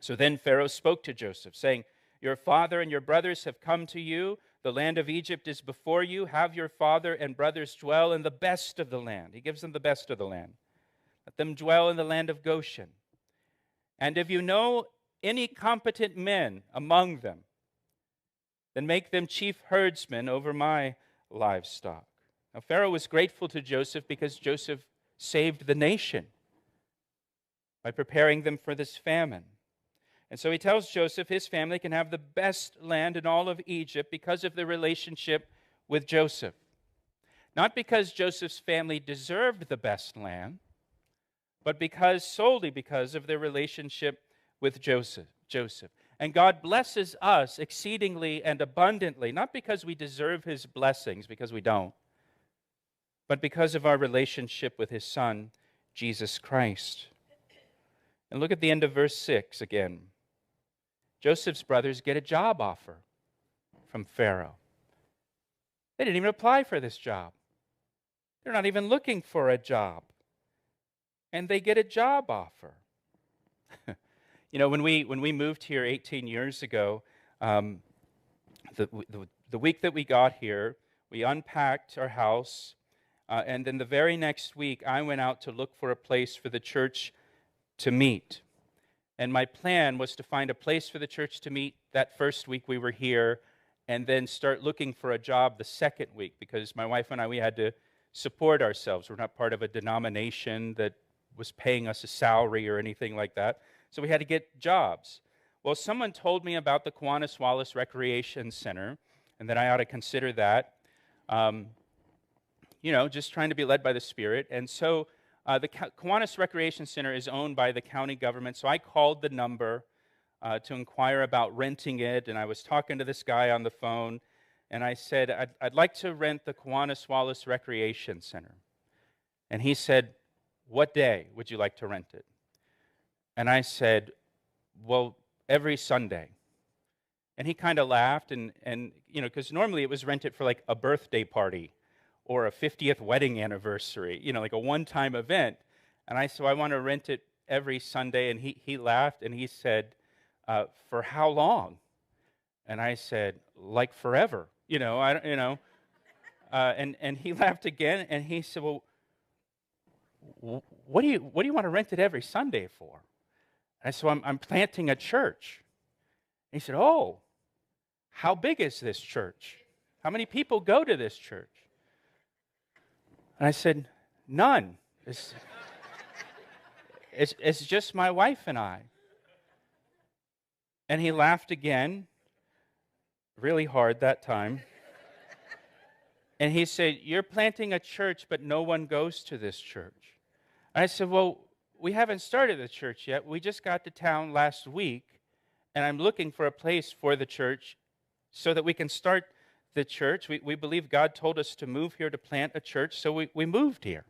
So then Pharaoh spoke to Joseph, saying, "Your father and your brothers have come to you. The land of Egypt is before you. Have your father and brothers dwell in the best of the land." He gives them the best of the land. "Let them dwell in the land of Goshen. And if you know any competent men among them, then make them chief herdsmen over my livestock." Now Pharaoh was grateful to Joseph because Joseph saved the nation by preparing them for this famine. And so he tells Joseph his family can have the best land in all of Egypt because of the relationship with Joseph. Not because Joseph's family deserved the best land, but solely because of their relationship with Joseph. And God blesses us exceedingly and abundantly, not because we deserve his blessings, because we don't, but because of our relationship with his Son, Jesus Christ. And look at the end of verse 6 again. Joseph's brothers get a job offer from Pharaoh. They didn't even apply for this job. They're not even looking for a job. And they get a job offer. You know, when we moved here 18 years ago, the week that we got here, we unpacked our house, and then the very next week, I went out to look for a place for the church to meet. And my plan was to find a place for the church to meet that first week we were here, and then start looking for a job the second week, because my wife and I, we had to support ourselves. We're not part of a denomination that was paying us a salary or anything like that. So we had to get jobs. Well, someone told me about the Kiwanis Wallace Recreation Center, and that I ought to consider that. Just trying to be led by the Spirit. And so the Kiwanis Recreation Center is owned by the county government, so I called the number to inquire about renting it, and I was talking to this guy on the phone, and I said, I'd like to rent the Kiwanis Wallace Recreation Center. And he said, "What day would you like to rent it?" And I said, "Well, every Sunday." And he kind of laughed, and because normally it was rented for like a birthday party or a 50th wedding anniversary, like a one-time event. And I said, "I want to rent it every Sunday." And he laughed, and he said, "For how long?" And I said, "Like forever." And he laughed again, and he said, "Well, what do you want to rent it every Sunday for?" I said, "I'm planting a church." And he said, "Oh, how big is this church? How many people go to this church?" And I said, "None. It's just my wife and I." And he laughed again, really hard that time. And he said, "You're planting a church, but no one goes to this church." And I said, "Well, we haven't started the church yet. We just got to town last week, and I'm looking for a place for the church so that we can start the church. We believe God told us to move here to plant a church, so we moved here."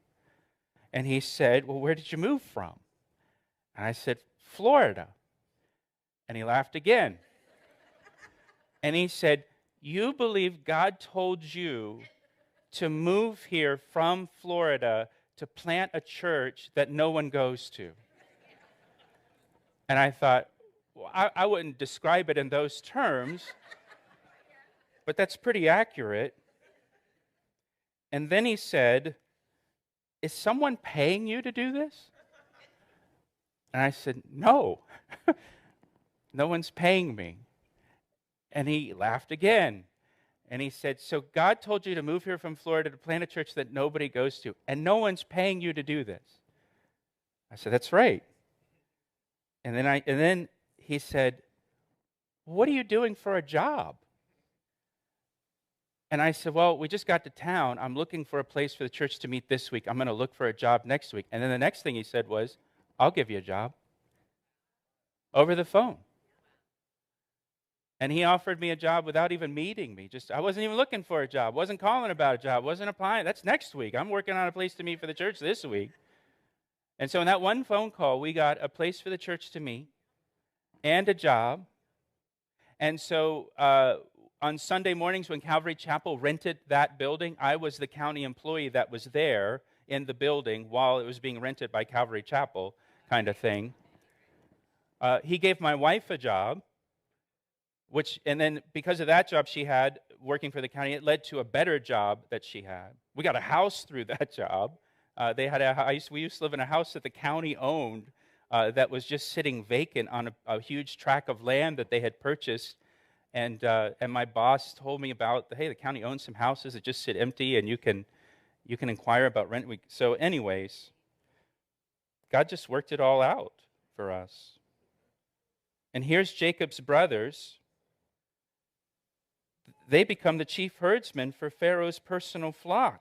And he said, "Well, where did you move from?" And I said, "Florida." And he laughed again. And he said, "You believe God told you to move here from Florida to plant a church that no one goes to?" And I thought, well, I wouldn't describe it in those terms, but that's pretty accurate. And then he said, "Is someone paying you to do this?" And I said, "No, no one's paying me." And he laughed again. And he said, "So God told you to move here from Florida to plant a church that nobody goes to, and no one's paying you to do this?" I said, "That's right." And then he said, "What are you doing for a job?" And I said, "Well, we just got to town. I'm looking for a place for the church to meet this week. I'm going to look for a job next week." And then the next thing he said was, "I'll give you a job." Over the phone. And he offered me a job without even meeting me. I wasn't even looking for a job. Wasn't calling about a job. Wasn't applying. That's next week. I'm working on a place to meet for the church this week. And so in that one phone call, we got a place for the church to meet and a job. And so on Sunday mornings when Calvary Chapel rented that building, I was the county employee that was there in the building while it was being rented by Calvary Chapel, kind of thing. He gave my wife a job, and then because of that job she had working for the county, it led to a better job that she had. We got a house through that job. We used to live in a house that the county owned that was just sitting vacant on a huge tract of land that they had purchased. And my boss told me about, hey, the county owns some houses that just sit empty, and you can inquire about rent. So anyways, God just worked it all out for us. And here's Jacob's brothers. They become the chief herdsmen for Pharaoh's personal flock.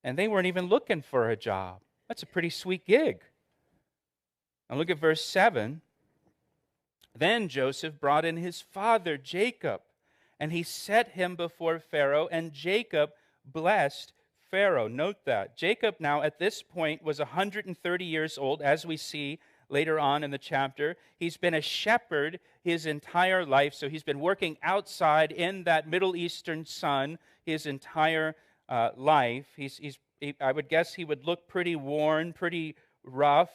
And they weren't even looking for a job. That's a pretty sweet gig. Now look at verse 7. Then Joseph brought in his father Jacob, and he set him before Pharaoh, and Jacob blessed Pharaoh. Note that. Jacob now at this point was 130 years old, as we see later on in the chapter. He's been a shepherd his entire life, so he's been working outside in that Middle Eastern sun his entire life. I would guess he would look pretty worn, pretty rough.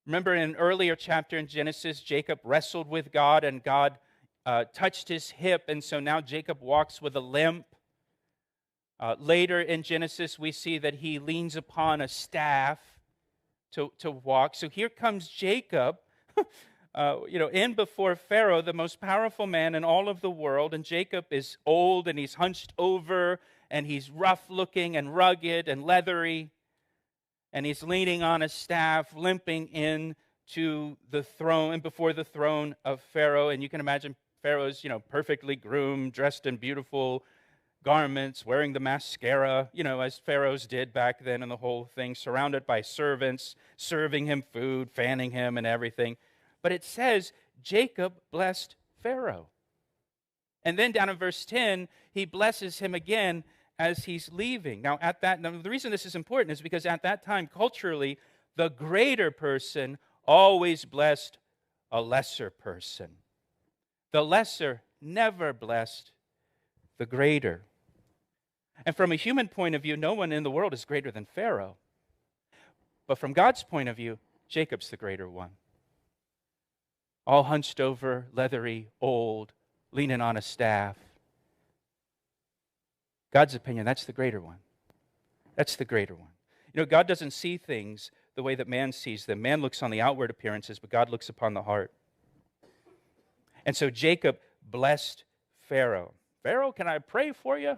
Remember in an earlier chapter in Genesis, Jacob wrestled with God, and God touched his hip, and so now Jacob walks with a limp. Later in Genesis, we see that he leans upon a staff to walk. So here comes Jacob, in before Pharaoh, the most powerful man in all of the world, and Jacob is old, and he's hunched over, and he's rough-looking and rugged and leathery, and he's leaning on a staff, limping into the throne and before the throne of Pharaoh. And you can imagine Pharaoh's, perfectly groomed, dressed in beautiful garments, wearing the mascara, as pharaohs did back then, and the whole thing, surrounded by servants, serving him food, fanning him, and everything. But it says Jacob blessed Pharaoh. And then down in verse 10, he blesses him again as he's leaving. Now, the reason this is important is because at that time, culturally, the greater person always blessed a lesser person. The lesser never blessed the greater. And from a human point of view, no one in the world is greater than Pharaoh. But from God's point of view, Jacob's the greater one. All hunched over, leathery, old, leaning on a staff. God's opinion, that's the greater one. That's the greater one. God doesn't see things the way that man sees them. Man looks on the outward appearances, but God looks upon the heart. And so Jacob blessed Pharaoh. Pharaoh, can I pray for you?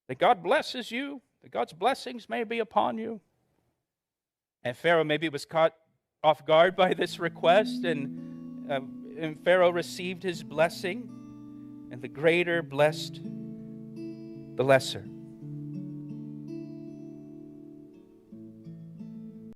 That God blesses you, that God's blessings may be upon you. And Pharaoh maybe was caught off guard by this request, and Pharaoh received his blessing, and the greater blessed the lesser.